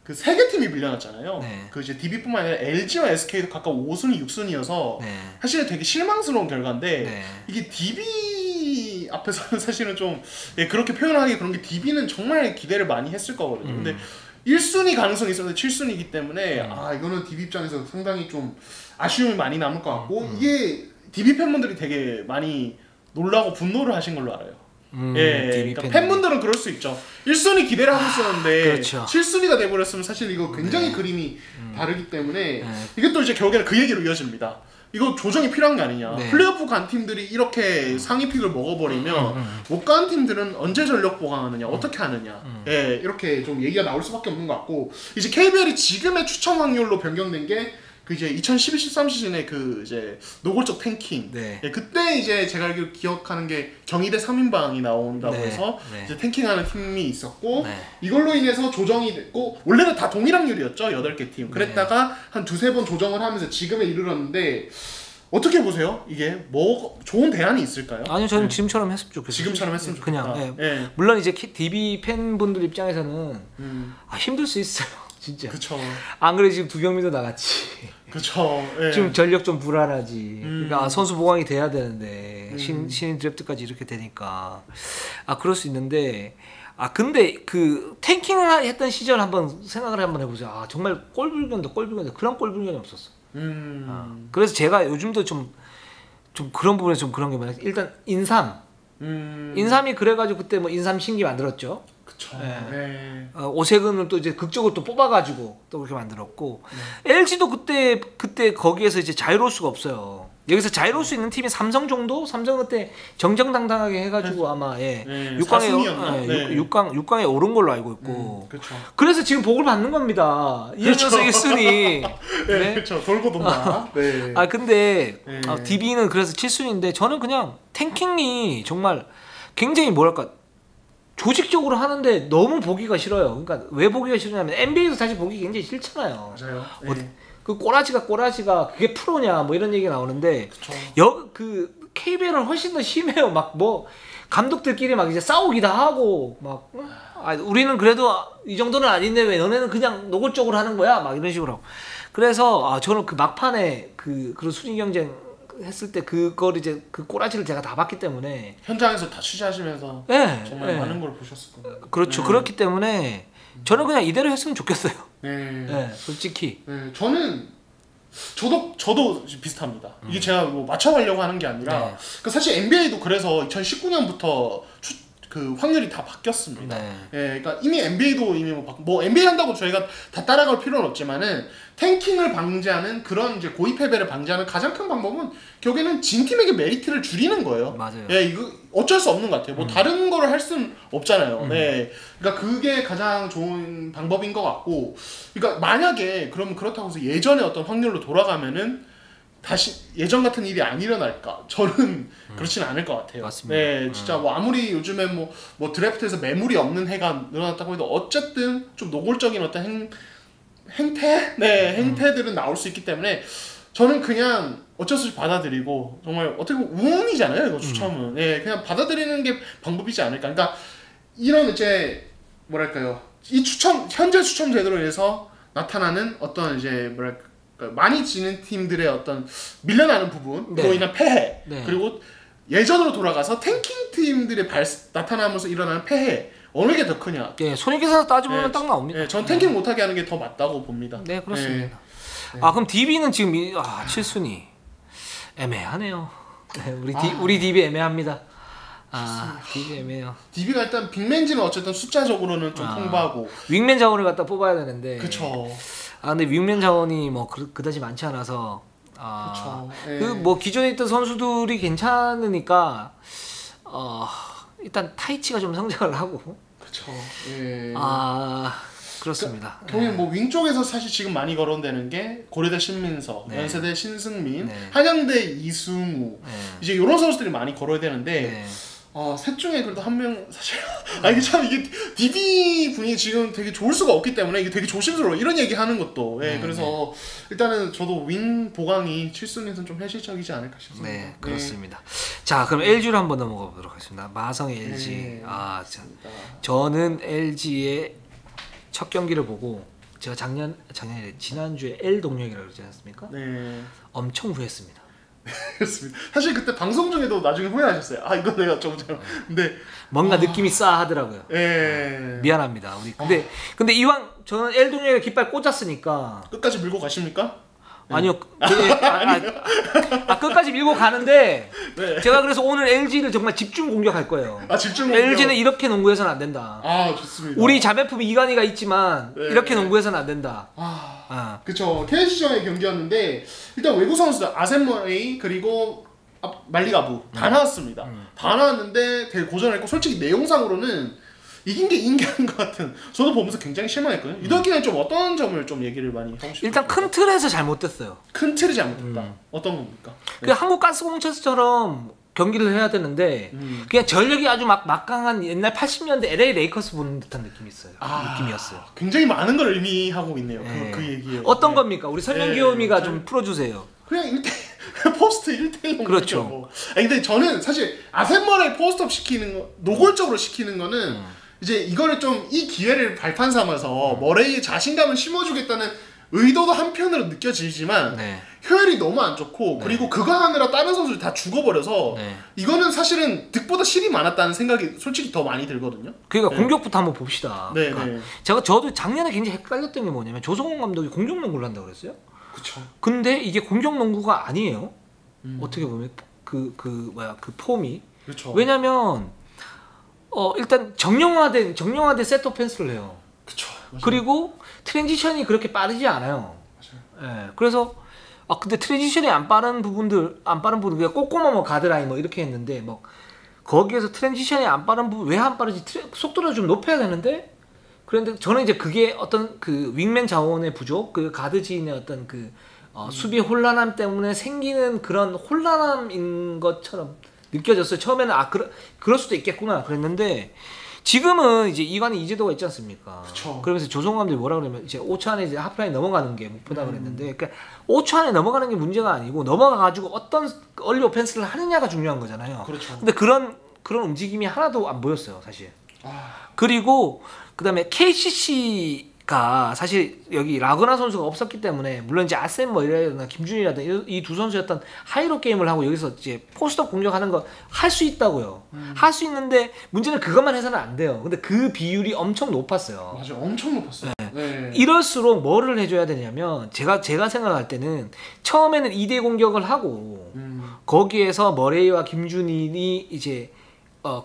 그 세 개 팀이 밀려났잖아요. 그 이제 DB뿐만 아니라 LG와 SK도 각각 5순위, 6순위여서 사실은 되게 실망스러운 결과인데 이게 DB 앞에서는 사실은 좀 그렇게 표현하기 그런 게 DB는 정말 기대를 많이 했을 거거든요. 근데 1순위 가능성이 있었는데 7순위이기 때문에 이거는 DB 입장에서 상당히 좀 아쉬움이 많이 남을 것 같고 이게 DB 팬분들이 되게 많이 놀라고 분노를 하신 걸로 알아요. 그러니까 팬분들은 그럴 수 있죠. 1순위 기대를 하고 있었는데 그렇죠. 7순위가 돼버렸으면 사실 이거 굉장히 그림이 다르기 때문에 이게 또 이제 결국에는 그 얘기로 이어집니다. 이거 조정이 필요한 게 아니냐. 플레이오프 간 팀들이 이렇게 상위 픽을 먹어버리면 못 간 팀들은 언제 전력 보강하느냐, 어떻게 하느냐. 이렇게 좀 얘기가 나올 수밖에 없는 것 같고 이제 KBL이 지금의 추첨 확률로 변경된 게 그 이제 2012-13 시즌에 그 이제 노골적 탱킹. 네. 예, 그때 이제 제가 알기로 기억하는 게 경희대 3인방이 나온다고 네. 해서 네. 이제 탱킹하는 팀이 있었고 네. 이걸로 인해서 조정이 됐고 원래는 다 동일확률이었죠. 8개 팀. 그랬다가 한 두세 번 조정을 하면서 지금에 이르렀는데 어떻게 보세요? 이게 뭐 좋은 대안이 있을까요? 아니요, 저는 지금처럼 했으면 좋겠어요. 지금처럼 했으면 좋겠다. 그냥 예. 물론 이제 DB 팬분들 입장에서는 힘들 수 있어요. 진짜. 그쵸. 안 그래 지금 두경민도 나갔지. 그쵸. 예. 지금 전력 좀 불안하지. 그러니까 선수 보강이 돼야 되는데 신인 드래프트까지 이렇게 되니까 그럴 수 있는데 근데 그 탱킹을 했던 시절 한번 생각을 한번 해보자. 정말 꼴불견도 그런 꼴불견이 없었어. 그래서 제가 요즘도 좀 그런 부분에 좀 그런 게 뭐냐. 일단 인삼. 인삼이 그래가지고 그때 뭐 인삼 신기 만들었죠. 그쵸. 네. 네. 오세근을 또 이제 극적으로 또 뽑아가지고 또 그렇게 만들었고 LG도 그때 거기에서 이제 자유로울 수가 없어요. 여기서 자유로울 수 있는 팀이 삼성 정도? 삼성 그때 정정당당하게 해가지고 아마 6강에 오른 걸로 알고 있고. 그쵸. 그래서 지금 복을 받는 겁니다. 이현수 1순위. 네, 그렇죠. 돌고 돈다. 네. 근데 DB는 그래서 7순위인데 저는 그냥 탱킹이 정말 굉장히 뭐랄까 조직적으로 하는데 너무 보기가 싫어요. 그러니까 왜 보기가 싫으냐면 NBA도 사실 보기 굉장히 싫잖아요. 맞아요. 그 꼬라지가 그게 프로냐 뭐 이런 얘기 나오는데 그 KBL은 훨씬 더 심해요. 막 뭐 감독들끼리 막 이제 싸우기도 하고 막 우리는 그래도 이 정도는 아닌데 왜 너네는 그냥 노골적으로 하는 거야 막 이런 식으로. 그래서 저는 그 막판에 그런 순위 경쟁 했을 때 그걸 이제 그 꼬라지를 제가 다 봤기 때문에 현장에서 다 취재하시면서 정말 많은 걸 보셨을 거예요. 그렇죠. 그렇기 때문에 저는 그냥 이대로 했으면 좋겠어요. 솔직히. 저도 비슷합니다. 이게 제가 뭐 맞춰가려고 하는 게 아니라 그러니까 사실 NBA도 그래서 2019년부터 그 확률이 다 바뀌었습니다. 그러니까 이미 NBA도 이미 뭐 NBA 한다고 저희가 다 따라갈 필요는 없지만은 탱킹을 방지하는 그런 이제 고의 패배를 방지하는 가장 큰 방법은 결국에는 진 팀에게 메리트를 줄이는 거예요. 맞아요. 이거 어쩔 수 없는 것 같아요. 뭐 다른 거를 할 수는 없잖아요. 그러니까 그게 가장 좋은 방법인 것 같고, 그러니까 만약에 그러면 그렇다고 해서 예전의 어떤 확률로 돌아가면은 다시 예전 같은 일이 안 일어날까? 저는 그렇지는 않을 것 같아요. 맞습니다. 진짜 뭐 아무리 요즘에 뭐 드래프트에서 매물이 없는 해가 늘어났다고 해도 어쨌든 좀 노골적인 어떤 행태들은 나올 수 있기 때문에 저는 그냥 어쩔 수 없이 받아들이고 정말 어떻게 보면 운이잖아요, 이거 추첨은. 그냥 받아들이는 게 방법이지 않을까. 그러니까 이런 이제 뭐랄까요, 이 현재 추첨 제도로 인해서 나타나는 어떤 이제 뭐랄까. 많이 지는 팀들의 어떤 밀려나는 부분으로 인한 폐해, 그리고 예전으로 돌아가서 탱킹 팀들의 나타나면서 일어나는 폐해, 어느 게 더 크냐? 손익계산서 따져보면 딱 나옵니다. 전 탱킹 못하게 하는 게 더 맞다고 봅니다. 네, 그렇습니다. 그럼 DB는 지금 7순위 애매하네요. 우리 DB 애매합니다. DB 애매해요. DB가 일단 빅맨지는 어쨌든 숫자적으로는 좀 풍부하고 윙맨 자원을 갖다 뽑아야 되는데. 그쵸. 근데 윙맨 자원이 뭐 그다지 많지 않아서 뭐 기존에 있던 선수들이 괜찮으니까 일단 타이치가 좀 성장을 하고. 그쵸. 그렇습니다. 그러니까, 뭐 윙 쪽에서 사실 지금 많이 거론되는 게 고려대 신민서, 연세대 신승민, 한양대 이승우, 이제 이런 선수들이 많이 거론이 되는데. 셋 중에 그래도 한 명 사실 이게 참 이게 DB 분이 지금 되게 좋을 수가 없기 때문에 이게 되게 조심스러워 이런 얘기 하는 것도. 그래서 일단은 저도 윙 보강이 7순위에서는 좀 현실적이지 않을까 싶습니다. 네, 그렇습니다. 자, 그럼 LG로 한번 넘어가 보도록 하겠습니다. 마성의 LG. 저는 LG의 첫 경기를 보고 제가 지난주에 L 동력이라고 그러지 않았습니까? 엄청 후회했습니다. 그렇습니다. 사실 그때 방송 중에도 나중에 후회하셨어요. 이거 내가 좀 근데 뭔가 느낌이 싸하더라고요. 미안합니다. 근데 이왕 저는 L 동력에 깃발 꽂았으니까 끝까지 밀고 가십니까? 아니요. 끝까지 밀고 가는데 제가 그래서 오늘 LG를 정말 집중 공격할 거예요. 집중 공격. LG는 이렇게 농구해서는 안 된다. 좋습니다. 우리 자매품 이관이가 있지만 이렇게 농구해서는 안 된다. 그쵸. KC전의 경기였는데 일단 외국 선수들 아셈머레이 그리고 말리가부 다 나왔습니다. 다 나왔는데 되게 고전했고 솔직히 내용상으로는 이긴 게 인기인 것 같은. 저도 보면서 굉장히 실망했거든요. 이번 기회는 좀 어떤 점을 좀 얘기를 많이 하고 싶어요. 일단 큰 틀에서 잘못됐어요. 큰 틀이 잘못됐다. 어떤 겁니까? 그 한국가스공사처럼 경기를 해야 되는데 그냥 전력이 아주 막강한 옛날 80년대 LA 레이커스 보는 듯한 느낌이 있어요. 느낌이었어요. 굉장히 많은 걸 의미하고 있네요. 네. 그 얘기에. 어떤 겁니까? 우리 설명기호미가 좀 풀어주세요. 그냥 포스트 1대1 그렇죠. 뭐. 아니 근데 저는 사실 아셈머레 포스트업 시키는 거, 노골적으로 시키는 거는 이제 이거를 좀 이 기회를 발판 삼아서 머레이의 자신감을 심어주겠다는 의도도 한편으로 느껴지지만 네. 효율이 너무 안 좋고 그리고 그거 하느라 다른 선수들 다 죽어버려서 이거는 사실은 득보다 실이 많았다는 생각이 솔직히 더 많이 들거든요. 그러니까 공격부터 한번 봅시다. 네, 그러니까 저도 작년에 굉장히 헷갈렸던 게 뭐냐면 조성원 감독이 공격농구를 한다고 그랬어요. 그쵸. 근데 이게 공격농구가 아니에요. 어떻게 보면 그 폼이. 그렇죠. 왜냐면 일단 정형화된 셋 오펜스를 해요. 그쵸. 맞아요. 그리고 트랜지션이 그렇게 빠르지 않아요. 맞아요. 예. 그래서 근데 트랜지션이 안 빠른 부분들 그냥 꼬꼬마 뭐 가드라인 뭐 이렇게 했는데 뭐 거기에서 트랜지션이 안 빠른 부분 왜 안 빠르지? 속도를 좀 높여야 되는데 그런데 저는 이제 그게 어떤 그 윙맨 자원의 부족, 그 가드 지인의 어떤 그 수비 혼란함 때문에 생기는 그런 혼란함인 것처럼 느껴졌어요. 처음에는 그럴 수도 있겠구나 그랬는데 지금은 이제 이관이 이재도가 있지 않습니까? 그쵸. 그러면서 조성 감독이 뭐라 그러면 이제 5초 안에 이제 하프라인 넘어가는 게 목표다 그랬는데 그러니까 5초 안에 넘어가는 게 문제가 아니고 넘어가가지고 어떤 얼리 오펜스를 하느냐가 중요한 거잖아요. 그렇죠. 근데 그런 움직임이 하나도 안 보였어요, 사실. 그리고 그다음에 KCC가 사실 여기 라그나 선수가 없었기 때문에 물론 이제 아셈 뭐이라든가 김준이라든가 이 두 선수였던 하이로 게임을 하고 여기서 이제 포스트업 공격하는 거 할 수 있다고요. 할 수 있는데 문제는 그것만 해서는 안 돼요. 근데 그 비율이 엄청 높았어요. 맞아요. 엄청 높았어요. 네. 이럴수록 뭐를 해줘야 되냐면 제가 생각할 때는 처음에는 2대 공격을 하고 거기에서 머레이와 김준일이 이제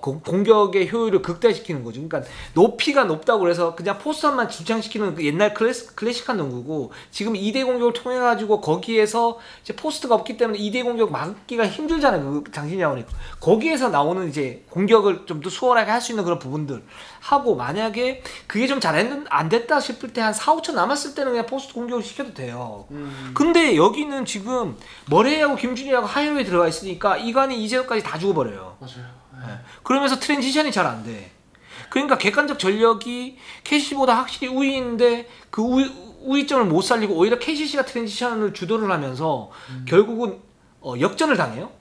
공격의 효율을 극대화시키는 거죠. 그러니까 높이가 높다고 그래서 그냥 포스트업만 집착시키는 그 옛날 클래식한 농구고 지금 2대 공격을 통해 가지고 거기에서 이제 포스트가 없기 때문에 2대 공격 막기가 힘들잖아요. 그 장신이 나오니까 거기에서 나오는 이제 공격을 좀 더 수월하게 할 수 있는 그런 부분들 하고 만약에 그게 좀 잘 안 됐다 싶을 때 한 4, 5초 남았을 때는 그냥 포스트 공격을 시켜도 돼요. 근데 여기는 지금 머레이하고 김준희하고 하이로에 들어가 있으니까 이관이 이재도까지 다 죽어버려요. 맞아요. 그러면서 트랜지션이 잘 안 돼. 그러니까 객관적 전력이 KCC보다 확실히 우위인데 그 우위점을 못 살리고 오히려 KCC가 트랜지션을 주도를 하면서 결국은 역전을 당해요.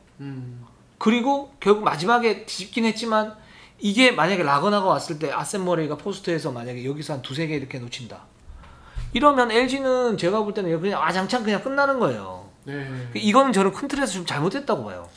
그리고 결국 마지막에 뒤집긴 했지만 이게 만약에 라거나가 왔을 때 아셈 머레이가 포스트에서 만약에 여기서 한 두세 개 이렇게 놓친다. 이러면 LG는 제가 볼 때는 그냥 아장창 그냥 끝나는 거예요. 네. 이거는 저는 큰 틀에서 좀 잘못했다고 봐요.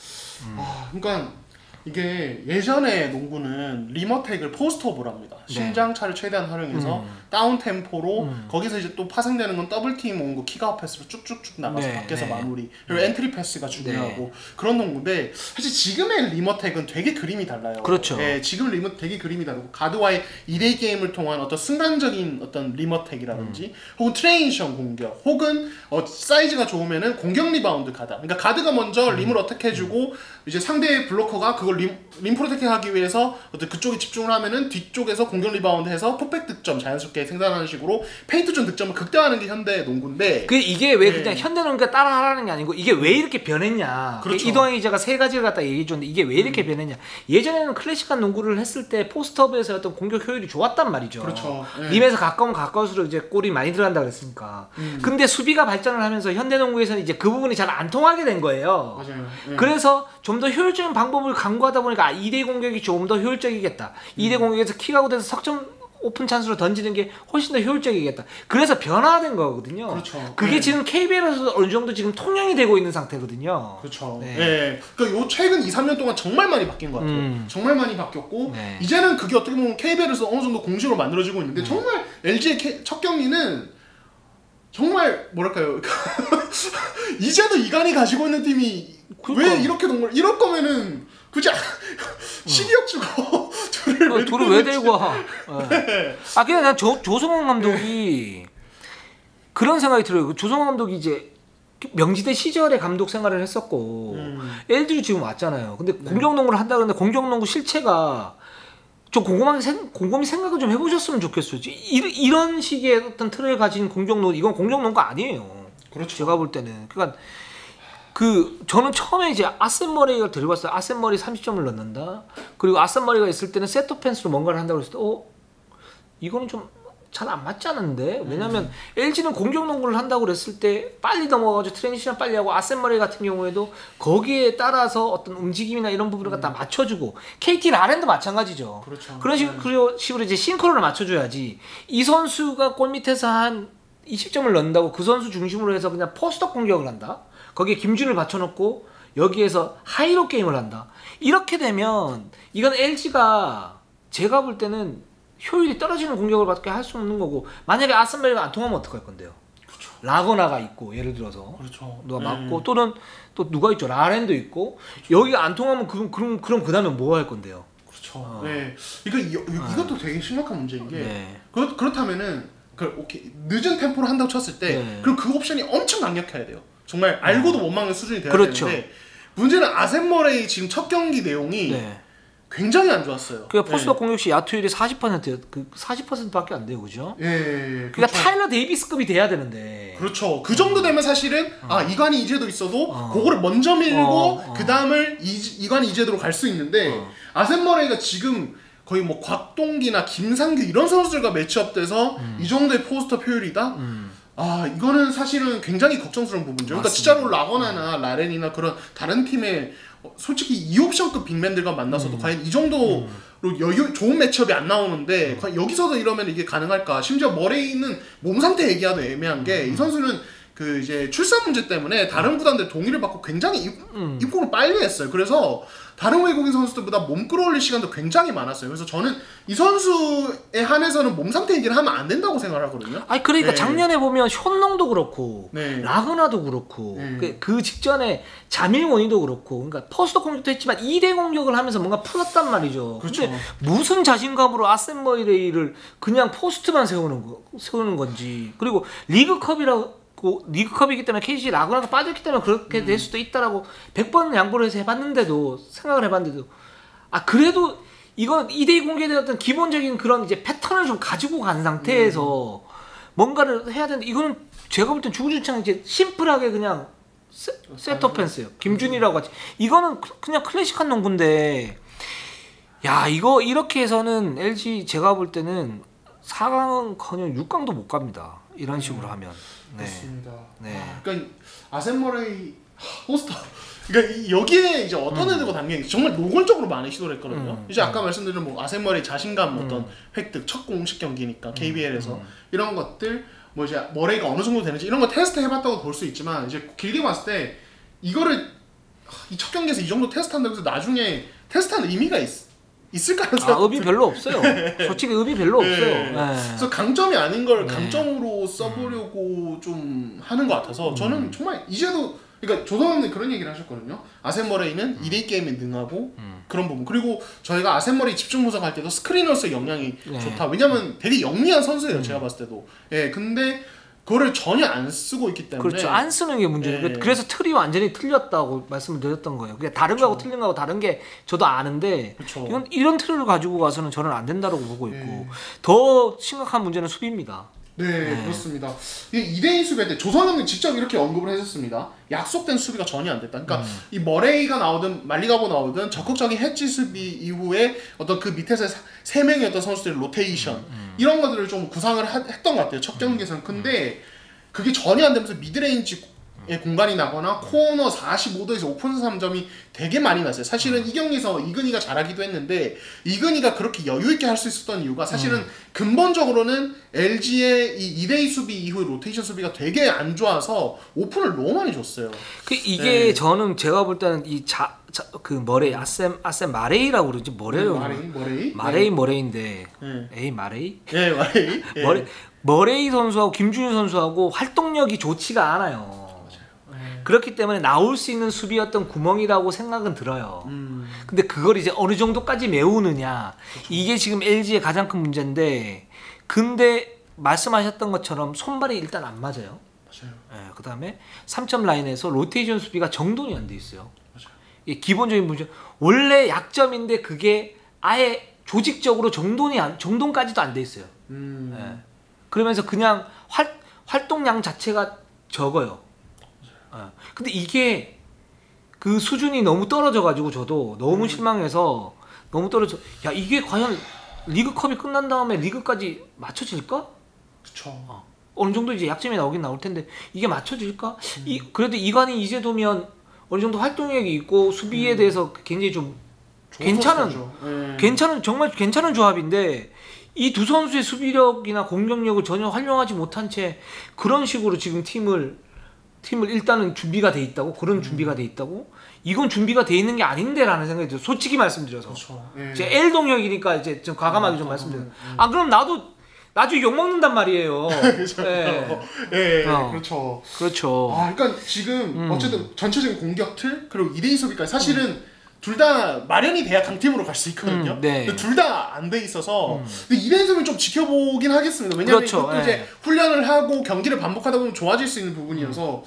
그러니까 이게 예전에 농구는 리머텍을 포스트업을 합니다. 심장차를 최대한 활용해서 다운 템포로 거기서 이제 또 파생되는 건 더블팀 온 거 킥아웃 패스로 쭉쭉쭉 나가서 밖에서 마무리 그리고 엔트리 패스가 중요하고 그런 농구인데 사실 지금의 리머텍은 되게 그림이 달라요. 그렇죠. 네, 지금 리머텍 되게 그림이 다르고 가드와의 2대 게임을 통한 어떤 순간적인 어떤 리머텍이라든지 혹은 트레인션 공격 혹은 사이즈가 좋으면은 공격 리바운드 가다. 그러니까 가드가 먼저 림을 어떻게 해주고 이제 상대 블로커가 그걸 림 프로텍팅 하기 위해서 어떤 그쪽에 집중을 하면은 뒤쪽에서 공격 리바운드 해서 풋백 득점 자연스럽게 생산하는 식으로 페인트존 득점을 극대화하는 게 현대 농구인데 이게 왜 그냥 현대 농구가 따라하라는 게 아니고 이게 왜 이렇게 변했냐. 그렇죠. 이동환 기자가 세 가지를 갖다 얘기해 줬는데 이게 왜 이렇게 변했냐. 예전에는 클래식한 농구를 했을 때 포스트업에서 어떤 공격 효율이 좋았단 말이죠. 그렇죠. 림에서 가까우면 가까울수록 이제 골이 많이 들어간다 그랬으니까. 근데 수비가 발전을 하면서 현대 농구에서는 이제 그 부분이 잘 안 통하게 된 거예요. 맞아요. 그래서 좀 더 효율적인 방법을 강구하다 보니까 2대 공격이 좀 더 효율적이겠다. 2대 공격에서 킥아웃에서 석점 오픈 찬스로 던지는 게 훨씬 더 효율적이겠다. 그래서 변화된 거거든요. 그렇죠. 그게 지금 KBL에서 어느 정도 지금 통용이 되고 있는 상태거든요. 그렇죠. 네. 그러니까 요 최근 2, 3년 동안 정말 많이 바뀐 것 같아요. 정말 많이 바뀌었고 이제는 그게 어떻게 보면 KBL에서 어느 정도 공식으로 만들어지고 있는데 정말 LG의 첫 경기는 정말 뭐랄까요. 이제도 이관이 가지고 있는 팀이 왜 이렇게 농구를 이럴 거면은 굳이 12억 주고 둘을 왜 데리고 와? 네. 그냥 난 조성원 감독이 그런 생각이 들어요. 조성원 감독이 이제 명지대 시절에 감독 생활을 했었고 LG로 지금 왔잖아요. 근데 공격농구를 한다 그러는데 공격농구 실체가 좀 곰곰이 생각을 좀 해보셨으면 좋겠어요. 이런 식의 어떤 틀을 가진 공격농, 이건 공격농가 아니에요. 그렇죠. 제가 볼 때는. 그러니까 저는 처음에 이제 아센 머레이를 데리고 왔어요. 아센 머레이 30점을 넣는다. 그리고 아센 머레이가 있을 때는 세트 오펜스로 뭔가를 한다고 했을 때, 이거는 좀 잘 안 맞지 않은데? 왜냐면 LG는 공격 농구를 한다고 그랬을 때 빨리 넘어가가지고 트랜지션 빨리 하고, 아센 머레이 같은 경우에도 거기에 따라서 어떤 움직임이나 이런 부분을 갖다 맞춰주고, KT 라렌도 마찬가지죠. 그렇죠. 그런 식으로 이제 싱크로를 맞춰줘야지. 이 선수가 골 밑에서 한 20점을 넣는다고 그 선수 중심으로 해서 그냥 포스트업 공격을 한다? 거기에 김준을 받쳐놓고 여기에서 하이로 게임을 한다. 이렇게 되면 이건 LG가 제가 볼 때는 효율이 떨어지는 공격을 밖에 할 수 없는 거고, 만약에 아센 머레이가 안 통하면 어떡할 건데요? 그렇죠. 라거나가 있고, 예를 들어서 그렇죠. 누가 맞고, 또는 또 누가 있죠? 라렌도 있고. 그렇죠. 여기가 안 통하면 그럼 그 다음에 뭐 할 건데요? 그렇죠. 네. 이것도 되게 심각한 문제인 게, 네. 그렇다면은 오케이, 늦은 템포로 한다고 쳤을 때, 네. 그럼 그 옵션이 엄청 강력해야 돼요. 정말 알고도 못 막는 수준이 돼야 그렇죠. 되는데, 문제는 아센 머레이 지금 첫 경기 내용이 네. 굉장히 안 좋았어요. 그러니까 포스트업 공격 시 야투율이 40%예요. 40%밖에 안 돼요, 그죠? 예. 그러니까 그렇죠. 타일러 데이비스급이 돼야 되는데. 그렇죠. 그 정도 되면 사실은 이관이 이제도 있어도 그거를 먼저 밀고 그 다음을 이관이 이제도로 갈 수 있는데, 아센 머레이가 지금 거의 뭐 곽동기나 김상규 이런 선수들과 매치업돼서 이 정도의 포스트업 효율이다? 이거는 사실은 굉장히 걱정스러운 부분이죠. 그러니까 진짜로 라거나나 라렌이나 그런 다른 팀의 솔직히 2옵션급 빅맨들과 만나서도 과연 이 정도로 좋은 매치업이 안 나오는데, 과연 여기서도 이러면 이게 가능할까? 심지어 머레이는 몸 상태 얘기하도 애매한 게, 이 선수는 그 이제 출산 문제 때문에 다른 구단들 동의를 받고 굉장히 입국을 빨리 했어요. 그래서 다른 외국인 선수들보다 몸 끌어올릴 시간도 굉장히 많았어요. 그래서 저는 이 선수에 한해서는 몸 상태 얘기를 하면 안 된다고 생각을 하거든요. 아니 그러니까 네. 작년에 보면 션농도 그렇고, 네. 라그나도 그렇고, 그 직전에 자밀원이도 그렇고, 그러니까 포스트 공격도 했지만 2대 공격을 하면서 뭔가 풀었단 말이죠. 그렇죠. 근데 무슨 자신감으로 아센 머레이를 그냥 포스트만 세우는 건지. 그리고 리그컵이기 때문에 KC 라그나가 빠졌기 때문에 그렇게 될 수도 있다라고 100번 양보를 해서 생각을 해봤는데도 그래도 이건 2대2 공격에 대한 어떤 기본적인 그런 이제 패턴을 좀 가지고 간 상태에서 뭔가를 해야 되는데, 이거는 제가 볼 땐 주구장창 이제 심플하게 그냥 세트 오펜스예요. 김준이라고 같이. 이거는 그냥 클래식한 농구인데, 야, 이거 이렇게 해서는 LG 제가 볼 때는 4강은커녕 6강도 못 갑니다. 이런 식으로 하면. 네. 그렇습니다. 네. 그러니까 아센 머레이 포스터. 그러니까 여기에 이제 어떤 애들과 담겨 정말 노골적으로 많이 시도를 했거든요. 이제 아까 말씀드린 뭐 아센 머레이 자신감 어떤 획득, 첫 공식 경기니까 KBL에서 이런 것들, 뭐 이제 머레이가 어느 정도 되는지 이런 거 테스트 해봤다고 볼 수 있지만, 이제 길게 봤을 때 이거를 이 첫 경기에서 이 정도 테스트한다고 해서 나중에 테스트한 의미가 있을까라는 생각. 의미 별로 없어요. 솔직히 의미 별로 없어요. 네. 그래서 강점이 아닌 걸 네. 강점으로 써보려고 좀 하는 것 같아서 저는 정말 이제도, 그러니까 조성현님 그런 얘기를 하셨거든요. 아센 머레이는 2대2 게임에 능하고 그런 부분, 그리고 저희가 아센 머레이 집중 분석할 때도 스크리너로서의 역량이 좋다. 왜냐면 되게 영리한 선수예요. 제가 봤을 때도. 근데 그거를 전혀 안 쓰고 있기 때문에. 그렇죠. 안 쓰는 게 문제예요. 네. 그래서 틀이 완전히 틀렸다고 말씀을 드렸던 거예요. 그게 다른 거하고 틀린 거하고 다른 게 저도 아는데, 그렇죠. 이런 틀을 가지고 가서는 저는 안 된다고 보고 있고, 더 심각한 문제는 수비입니다. 네, 그렇습니다. 이 2대2 수비할 때 조성현님 직접 이렇게 언급을 해주셨습니다. 약속된 수비가 전혀 안 됐다. 그러니까 이 머레이가 나오든 말리가보 나오든 적극적인 해치 수비 이후에 어떤 그 밑에서 3명의 어떤 선수들의 로테이션 이런 것들을 좀 구상을 했던 것 같아요. 첫 경기에서는. 근데 그게 전혀 안 되면서 미드레인지 공간이 나거나 코너 45도에서 오픈 3점이 되게 많이 났어요. 사실은 이 경기에서 이근희가 잘하기도 했는데, 이근희가 그렇게 여유있게 할 수 있었던 이유가 사실은 근본적으로는 LG의 이 2대2 수비 이후의 로테이션 수비가 되게 안 좋아서 오픈을 너무 많이 줬어요. 이게 저는 제가 볼 때는 머레이, 아셈 마레이라고 그러지, 뭐래요? 머레이인데. 에이, 마레이? 네, 마레이. 머레이 선수하고 김준일 선수하고 활동력이 좋지가 않아요. 그렇기 때문에 나올 수 있는 수비였던 구멍이라고 생각은 들어요. 근데 그걸 이제 어느 정도까지 메우느냐, 그렇죠. 이게 지금 LG의 가장 큰 문제인데, 근데 말씀하셨던 것처럼 손발이 일단 안 맞아요. 그 다음에 3점 라인에서 로테이션 수비가 정돈이 안 돼 있어요. 이게 기본적인 문제. 원래 약점인데 그게 아예 조직적으로 정돈까지도 안 돼 있어요. 예. 그러면서 그냥 활동량 자체가 적어요. 예. 근데 이게 그 수준이 너무 떨어져가지고 저도 너무 실망해서 너무 떨어져. 야 이게 과연 리그컵이 끝난 다음에 리그까지 맞춰질까? 그쵸. 어느 정도 이제 약점이 나오긴 나올 텐데 이게 맞춰질까? 그래도 이관이 이재도면 어느 정도 활동력이 있고 수비에 대해서 굉장히 좀 괜찮은 정말 괜찮은 조합인데 이 두 선수의 수비력이나 공격력을 전혀 활용하지 못한 채 그런 식으로 지금 팀을 일단은 준비가 돼 있다고 그런 준비가 돼 있다고 이건 준비가 돼 있는 게 아닌데라는 생각이 들어요. 솔직히 말씀드려서. 그렇죠. 제 L 동력이니까 이제 좀 과감하게 좀 말씀드려요. 아 그럼 나도 나중에 욕 먹는단 말이에요. 그렇죠. 그렇죠. 그렇죠. 그러니까 지금 어쨌든 전체적인 공격 틀 그리고 2대2 수비까지 사실은 둘 다 마련이 돼야 강팀으로 갈 수 있거든요. 네. 둘 다 안 돼 있어서 근데 2대2 수비는 좀 지켜보긴 하겠습니다. 왜냐하면 그렇죠. 그것도 이제 훈련을 하고 경기를 반복하다 보면 좋아질 수 있는 부분이어서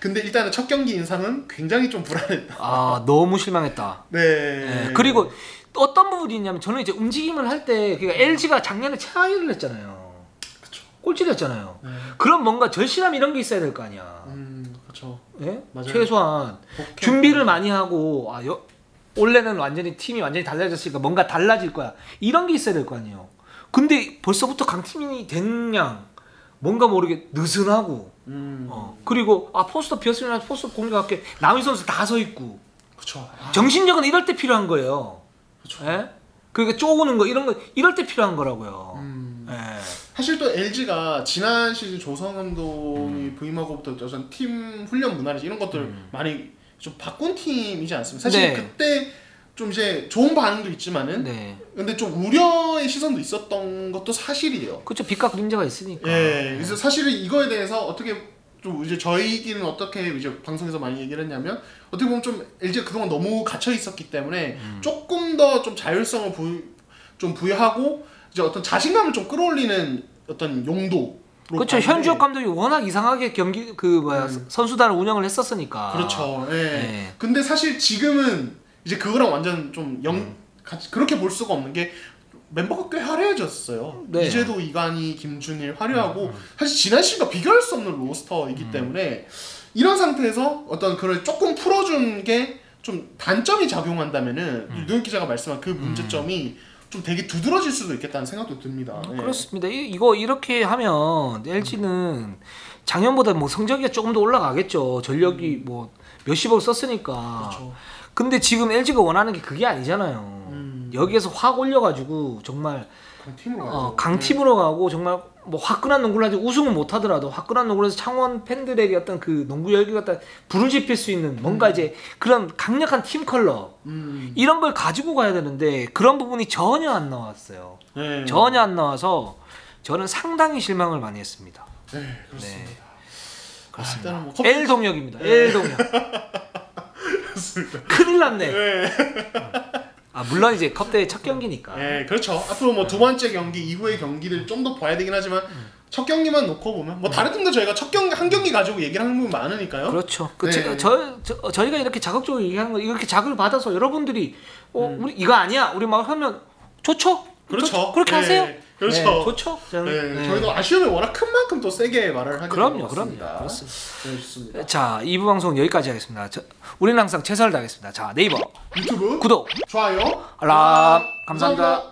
근데 일단은 첫 경기 인상은 굉장히 좀 불안했다. 너무 실망했다. 네. 그리고 어떤 부분이 있냐면 저는 이제 움직임을 할 때 그러니까 LG가 작년에 최하위를 했잖아요. 그렇죠. 꼴찌를 했잖아요. 그럼 뭔가 절실함 이런 게 있어야 될 거 아니야. 그렇죠. 예? 맞아요. 최소한 준비를 많이 하고 올해는 완전히 팀이 완전히 달라졌으니까 뭔가 달라질 거야. 이런 게 있어야 될 거 아니에요. 근데 벌써부터 강팀이 된 양 뭔가 모르게 느슨하고 그리고 포스터 비었으면 포스터 공격할게 남의 선수 다 서 있고 그렇죠. 정신력은 이럴 때 필요한 거예요. 그렇죠. 예? 그러니까 쪼그는 거 이런 거 이럴 때 필요한 거라고요. 예. 사실 또 LG가 지난 시즌 조성 감독이 부임하고부터 어떤 팀 훈련 문화라든지 이런 것들 많이 좀 바꾼 팀이지 않습니까? 사실 그때 좀 이제 좋은 반응도 있지만은 근데 좀 우려의 시선도 있었던 것도 사실이에요. 그렇죠. 빛과 그림자가 있으니까. 예. 그래서 사실은 이거에 대해서 어떻게 좀 이제 저희끼리는 어떻게 이제 방송에서 많이 얘기를 했냐면 어떻게 보면 좀 LG가 그동안 너무 갇혀 있었기 때문에 조금 더 좀 자율성을 좀 부여하고 이제 어떤 자신감을 좀 끌어올리는 어떤 용도. 그렇죠. 현주엽 감독이 워낙 이상하게 경기 선수단을 운영을 했었으니까. 그렇죠. 예. 근데 사실 지금은 이제 그거랑 완전 좀 그렇게 볼 수가 없는 게 멤버가 꽤 화려해졌어요. 이재도, 이관희, 김준일 화려하고 사실 지난 시즌과 비교할 수 없는 로스터이기 때문에 이런 상태에서 어떤 그걸 조금 풀어준 게 좀 단점이 작용한다면은 유동현 기자가 말씀한 그 문제점이 좀 되게 두드러질 수도 있겠다는 생각도 듭니다. 그렇습니다. 이거 이렇게 하면 LG는 작년보다 뭐 성적이 조금 더 올라가겠죠. 전력이 뭐 몇십억 썼으니까. 그렇죠. 근데 지금 LG가 원하는 게 그게 아니잖아요. 여기에서 확 올려가지고 정말 강팀으로 가고 정말 뭐 화끈한 농구를 하지 우승은 못 하더라도 화끈한 농구를 해서 창원 팬들에게 어떤 그 농구 열기가 딱 불을 지필 수 있는 뭔가 이제 그런 강력한 팀 컬러 이런 걸 가지고 가야 되는데 그런 부분이 전혀 안 나왔어요. 전혀 안 나와서 저는 상당히 실망을 많이 했습니다. 네, 그렇습니다. 그렇습니다. 뭐 L 동력입니다. L 동력. 큰일 났네. 물론 이제 컵대회 첫 경기니까. 네, 그렇죠. 앞으로 뭐 두 번째 경기 이후의 경기들 좀 더 봐야 되긴 하지만 첫 경기만 놓고 보면 뭐 다른 팀도 저희가 첫 경기 한 경기 가지고 얘기를 하는 부분 많으니까요. 그렇죠. 저희가 이렇게 자극적으로 얘기하는 거 이렇게 자극을 받아서 여러분들이 우리 이거 아니야 우리 막 하면 좋죠. 그렇죠. 그렇게 하세요. 그렇죠. 좋죠. 저희도 아쉬움이 워낙 큰 만큼 또 세게 말을 하게 그럼요. 그렇습니다. 그렇습니다. 네, 좋습니다. 자, 2부 방송 여기까지 하겠습니다. 우리는 항상 최선을 다하겠습니다. 자, 네이버 유튜브 구독 좋아요 알람 감사합니다.